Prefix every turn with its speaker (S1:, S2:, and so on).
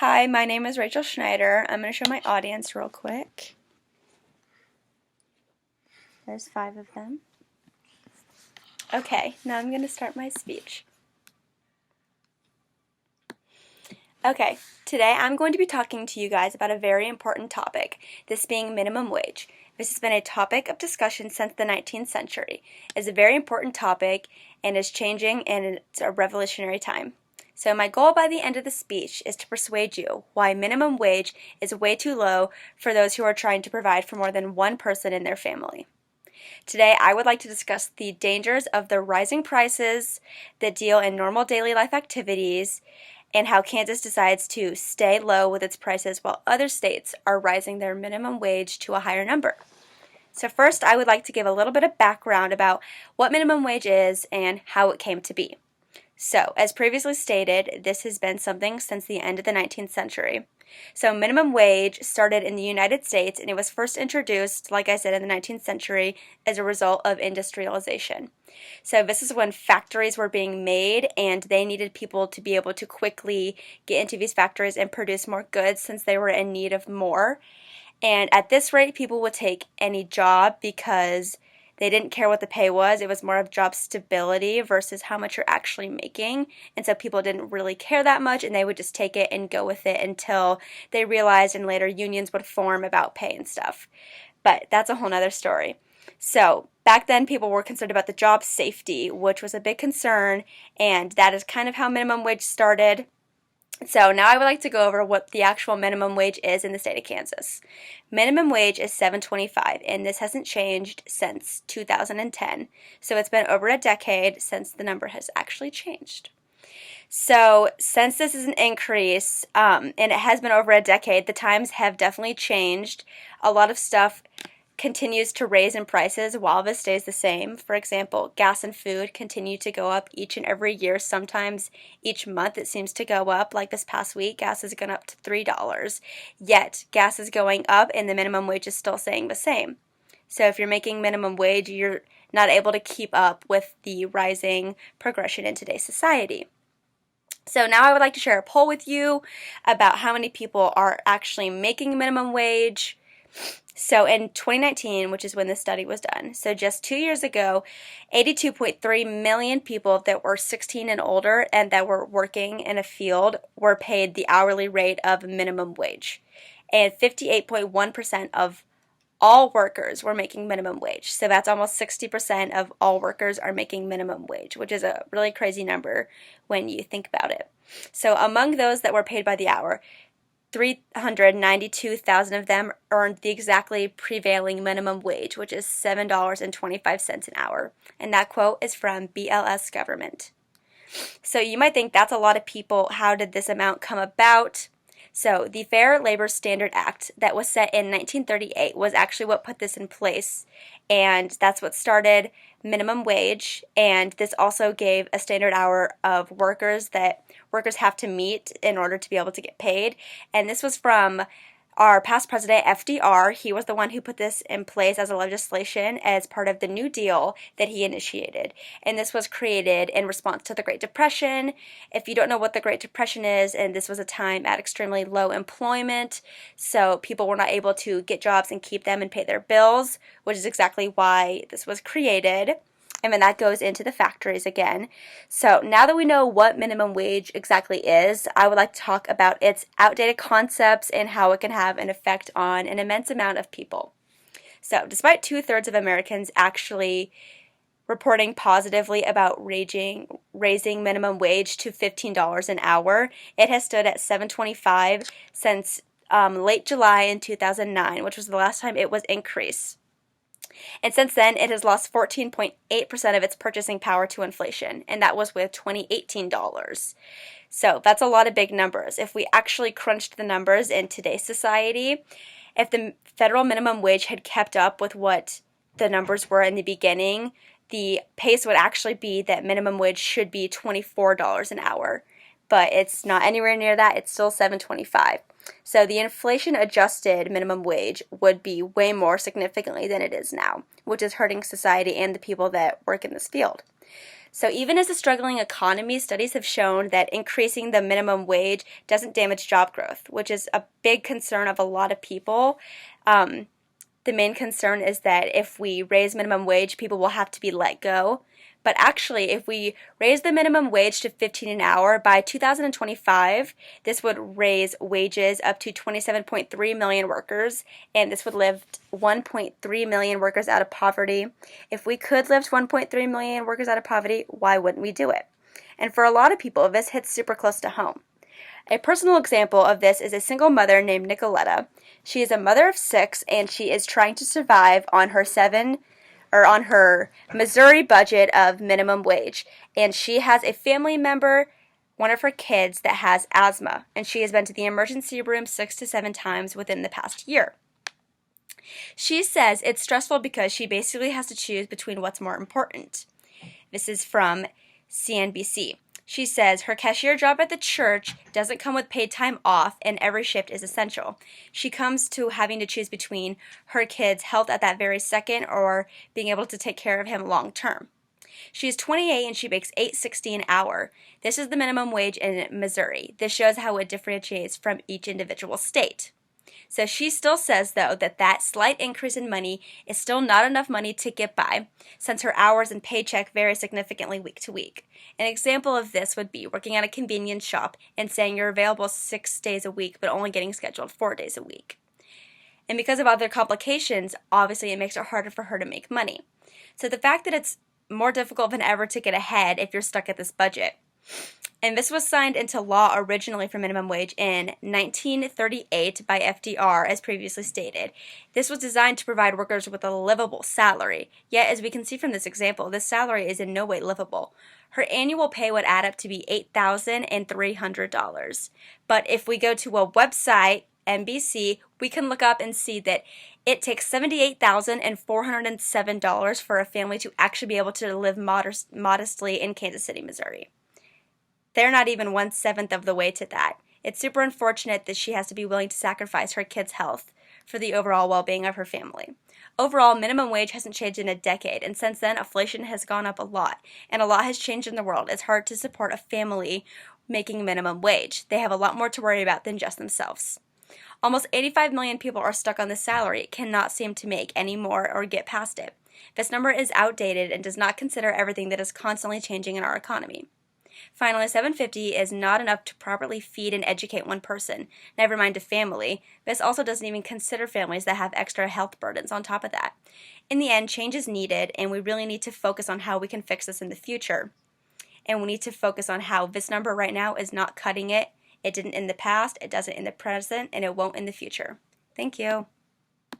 S1: Hi, my name is Rachel Schneider. I'm going to show my audience real quick. There's 5 of them. Okay, now I'm going to start my speech. Okay, today I'm going to be talking to you guys about a very important topic, this being minimum wage. This has been a topic of discussion since the 19th century. It's a very important topic and is changing, and it's a revolutionary time. So my goal by the end of the speech is to persuade you why minimum wage is way too low for those who are trying to provide for more than one person in their family. Today, I would like to discuss the dangers of the rising prices that deal in normal daily life activities and how Kansas decides to stay low with its prices while other states are rising their minimum wage to a higher number. So first, I would like to give a little bit of background about what minimum wage is and how it came to be. So, as previously stated, this has been something since the end of the 19th century. So minimum wage started in the United States, and it was first introduced, like I said, in the 19th century as a result of industrialization. So this is when factories were being made, and they needed people to be able to quickly get into these factories and produce more goods since they were in need of more. And at this rate, people would take any job because they didn't care what the pay was. It was more of job stability versus how much you're actually making. And so people didn't really care that much, and they would just take it and go with it until they realized, and later unions would form about pay and stuff. But that's a whole nother story. So back then, people were concerned about the job safety, which was a big concern, and that is kind of how minimum wage started. So now I would like to go over what the actual minimum wage is in the state of Kansas. Minimum wage is $7.25, and this hasn't changed since 2010. So it's been over a decade since the number has actually changed. So since this is an increase, and it has been over a decade, the times have definitely changed. A lot of stuff continues to raise in prices while this stays the same. For example, gas and food continue to go up each and every year. Sometimes each month it seems to go up. Like this past week, gas has gone up to $3. Yet gas is going up and the minimum wage is still staying the same. So if you're making minimum wage, you're not able to keep up with the rising progression in today's society. So now I would like to share a poll with you about how many people are actually making minimum wage. So in 2019, which is when this study was done, so just 2 years ago, 82.3 million people that were 16 and older and that were working in a field were paid the hourly rate of minimum wage. And 58.1% of all workers were making minimum wage. So that's almost 60% of all workers are making minimum wage, which is a really crazy number when you think about it. So among those that were paid by the hour, 392,000 of them earned the exactly prevailing minimum wage, which is $7.25 an hour. And that quote is from BLS Government. So you might think that's a lot of people. How did this amount come about? So the Fair Labor Standard Act that was set in 1938 was actually what put this in place, and that's what started minimum wage, and this also gave a standard hour of workers that workers have to meet in order to be able to get paid. And this was from our past president, FDR. He was the one who put this in place as a legislation as part of the New Deal that he initiated. And this was created in response to the Great Depression. If you don't know what the Great Depression is, and this was a time at extremely low employment, so people were not able to get jobs and keep them and pay their bills, which is exactly why this was created. And then that goes into the factories again. So now that we know what minimum wage exactly is, I would like to talk about its outdated concepts and how it can have an effect on an immense amount of people. So despite 2/3 of Americans actually reporting positively about raising minimum wage to $15 an hour, it has stood at $7.25 since late July in 2009, which was the last time it was increased. And since then, it has lost 14.8% of its purchasing power to inflation, and that was with 2018 dollars. So that's a lot of big numbers. If we actually crunched the numbers in today's society, if the federal minimum wage had kept up with what the numbers were in the beginning, the pace would actually be that minimum wage should be $24 an hour. But it's not anywhere near that. It's still $7.25. So the inflation-adjusted minimum wage would be way more significantly than it is now, which is hurting society and the people that work in this field. So even as a struggling economy, studies have shown that increasing the minimum wage doesn't damage job growth, which is a big concern of a lot of people. The main concern is that if we raise minimum wage, people will have to be let go. But actually, if we raise the minimum wage to $15 an hour by 2025, this would raise wages up to 27.3 million workers, and this would lift 1.3 million workers out of poverty. If we could lift 1.3 million workers out of poverty, why wouldn't we do it? And for a lot of people, this hits super close to home. A personal example of this is a single mother named Nicoletta. She is a mother of 6, and she is trying to survive on her Missouri budget of minimum wage. And she has a family member, one of her kids, that has asthma, and she has been to the emergency room 6 to 7 times within the past year. She says it's stressful because she basically has to choose between what's more important. This is from CNBC. She says her cashier job at the church doesn't come with paid time off, and every shift is essential. She comes to having to choose between her kid's health at that very second or being able to take care of him long term. She is 28 and she makes $8.60 an hour. This is the minimum wage in Missouri. This shows how it differentiates from each individual state. So she still says, though, that slight increase in money is still not enough money to get by, since her hours and paycheck vary significantly week to week. An example of this would be working at a convenience shop and saying you're available 6 days a week, but only getting scheduled 4 days a week. And because of other complications, obviously it makes it harder for her to make money. So the fact that it's more difficult than ever to get ahead if you're stuck at this budget. And this was signed into law originally for minimum wage in 1938 by FDR, as previously stated. This was designed to provide workers with a livable salary. Yet, as we can see from this example, this salary is in no way livable. Her annual pay would add up to be $8,300. But if we go to a website, NBC, we can look up and see that it takes $78,407 for a family to actually be able to live modestly in Kansas City, Missouri. They're not even 1/7 of the way to that. It's super unfortunate that she has to be willing to sacrifice her kids' health for the overall well-being of her family. Overall, minimum wage hasn't changed in a decade, and since then, inflation has gone up a lot, and a lot has changed in the world. It's hard to support a family making minimum wage. They have a lot more to worry about than just themselves. Almost 85 million people are stuck on this salary, cannot seem to make any more or get past it. This number is outdated and does not consider everything that is constantly changing in our economy. Finally, $7.50 is not enough to properly feed and educate one person, never mind a family. This also doesn't even consider families that have extra health burdens on top of that. In the end, change is needed, and we really need to focus on how we can fix this in the future. And we need to focus on how this number right now is not cutting it. It didn't in the past, it doesn't in the present, and it won't in the future. Thank you.